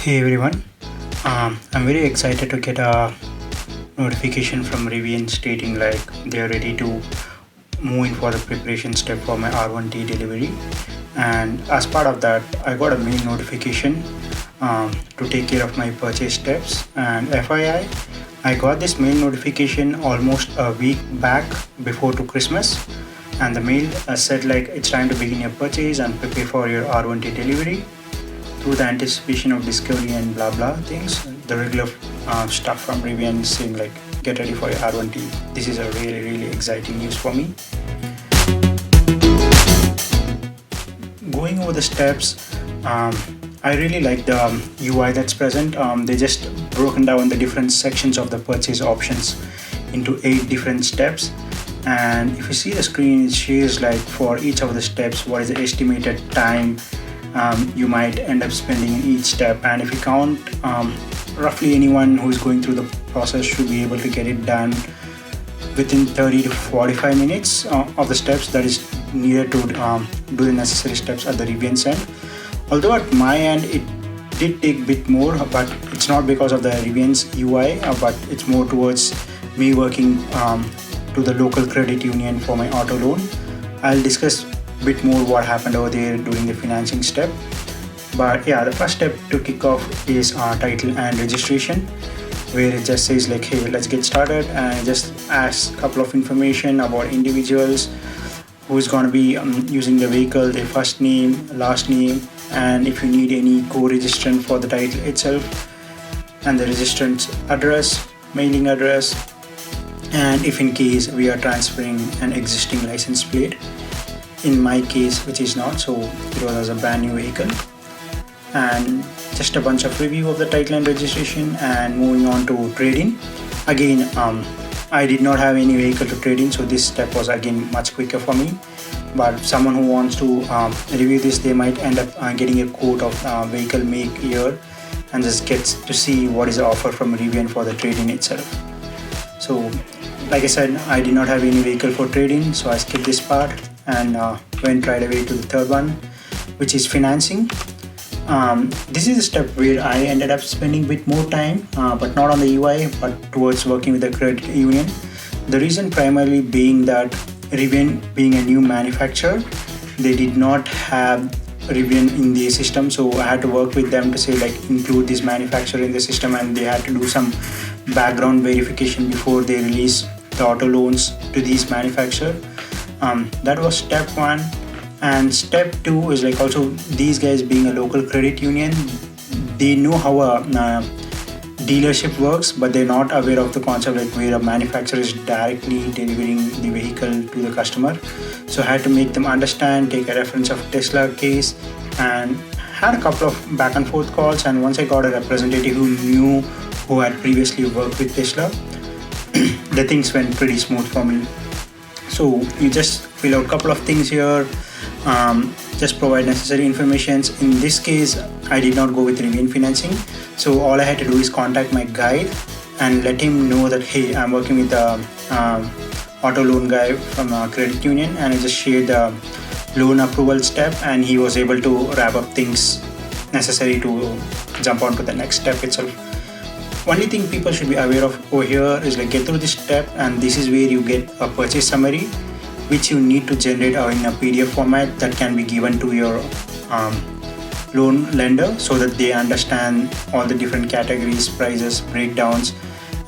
Hey everyone, I'm very excited to get a notification from Rivian stating like they are ready to move in for the preparation step for my R1T delivery. And as part of that, I got a mail notification to take care of my purchase steps. And FYI, I got this mail notification almost a week back before to Christmas. And the mail said like it's time to begin your purchase and prepare for your R1T delivery through the anticipation of discovery and blah blah things. The regular stuff from Rivian saying like get ready for your R1T. This is a really exciting news for me. Going over the steps, I really like the UI that's present. They just broken down the different sections of the purchase options into 8 different steps. And if you see the screen, it shows like for each of the steps what is the estimated time you might end up spending in each step. And if you count, roughly anyone who's going through the process should be able to get it done within 30 to 45 minutes of the steps that is needed to do the necessary steps at the Rivian's end. Although at my end it did take a bit more, but it's not because of the Rivian's UI, but it's more towards me working to the local credit union for my auto loan. I'll discuss a bit more what happened over there during the financing step. But yeah, the first step to kick off is title and registration, where it just says like, hey, let's get started, and just asks a couple of information about individuals who's going to be using the vehicle, their first name, last name, and if you need any co-registrant for the title itself, and the registrant's address, mailing address, and if in case we are transferring an existing license plate. In my case, which is not, so it was as a brand new vehicle. And just a bunch of review of the title and registration, and moving on to trading. Again, I did not have any vehicle to trade in, so this step was again much quicker for me. But someone who wants to review this, they might end up getting a quote of vehicle make, year, and just gets to see what is the offer from Rivian for the trade-in itself. So like I said, I did not have any vehicle for trade-in, so I skipped this part and went right away to the third one, which is financing. This is a step where I ended up spending a bit more time, but not on the UI, but towards working with the credit union. The reason primarily being that Rivian being a new manufacturer, they did not have Rivian in the system, so I had to work with them to say like include this manufacturer in the system, and they had to do some background verification before they release the auto loans to these manufacturer. That was step one. And step two is like also these guys being a local credit union, they know how a dealership works, but they're not aware of the concept like where a manufacturer is directly delivering the vehicle to the customer. So I had to make them understand, take a reference of Tesla case, and had a couple of back and forth calls. And once I got a representative who had previously worked with Tesla, the things went pretty smooth for me. So you just fill out a couple of things here, just provide necessary information. In this case, I did not go with Rivian financing, so all I had to do is contact my guide and let him know that hey, I'm working with the auto loan guy from a credit union, and I just shared the loan approval step, and he was able to wrap up things necessary to jump on to the next step itself. Only thing people should be aware of over here is like get through this step, and this is where you get a purchase summary, which you need to generate in a PDF format that can be given to your loan lender so that they understand all the different categories, prices, breakdowns,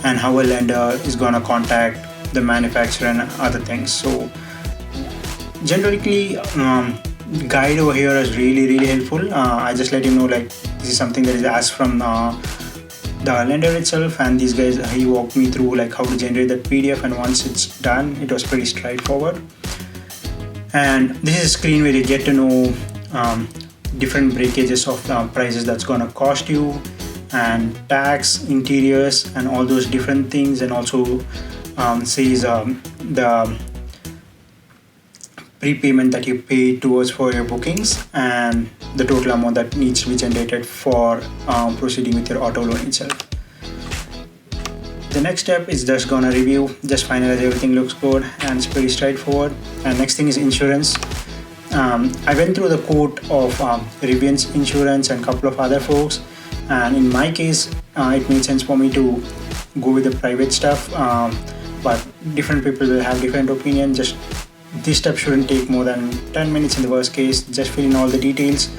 and how a lender is going to contact the manufacturer and other things. So generally, guide over here is really helpful. I just let him know like this is something that is asked from the lender itself, and these guys, he walked me through like how to generate that PDF, and once it's done, it was pretty straightforward. And this is a screen where you get to know different breakages of prices that's gonna cost you, and tax, interiors, and all those different things, and also says the prepayment that you pay towards for your bookings, and the total amount that needs to be generated for proceeding with your auto loan itself. The next step is just gonna review, just finalize everything looks good, and it's pretty straightforward. And next thing is insurance. I went through the quote of Rivian's insurance and a couple of other folks, and in my case it made sense for me to go with the private stuff, but different people will have different opinion. Just this step shouldn't take more than 10 minutes in the worst case. Just fill in all the details,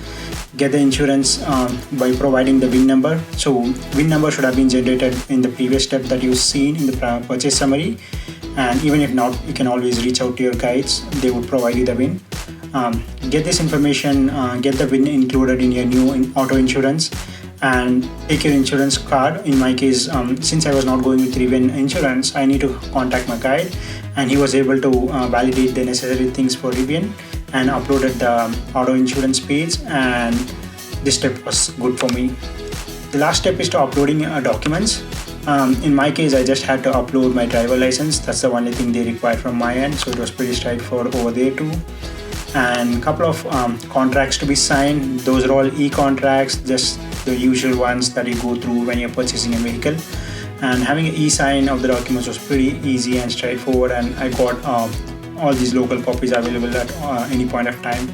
get the insurance by providing the VIN number. So VIN number should have been generated in the previous step that you've seen in the purchase summary, and even if not, you can always reach out to your guides. They would provide you the VIN. Get this information, get the VIN included in your new auto insurance, and take your insurance card. In my case, since I was not going with Rivian insurance, I need to contact my guide, and he was able to validate the necessary things for Rivian and uploaded the auto insurance page, and this step was good for me. The last step is to uploading documents. In my case, I just had to upload my driver license. That's the only thing they required from my end, so it was pretty straightforward over there too. And a couple of contracts to be signed. Those are all e-contracts, just the usual ones that you go through when you're purchasing a vehicle. And having an e-sign of the documents was pretty easy and straightforward, and I got all these local copies available at any point of time.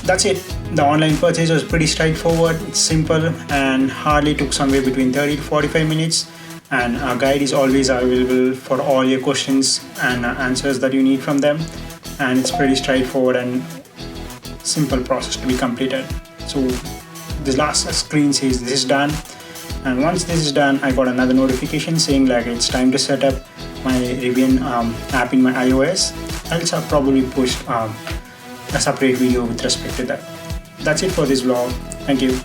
That's it. The online purchase was pretty straightforward, simple, and hardly took somewhere between 30 to 45 minutes. And our guide is always available for all your questions and answers that you need from them. And it's pretty straightforward and simple process to be completed. So this last screen says this is done, and once this is done, I got another notification saying like it's time to set up my Rivian app in my iOS. I'll probably post a separate video with respect to that. That's it for this vlog. Thank you.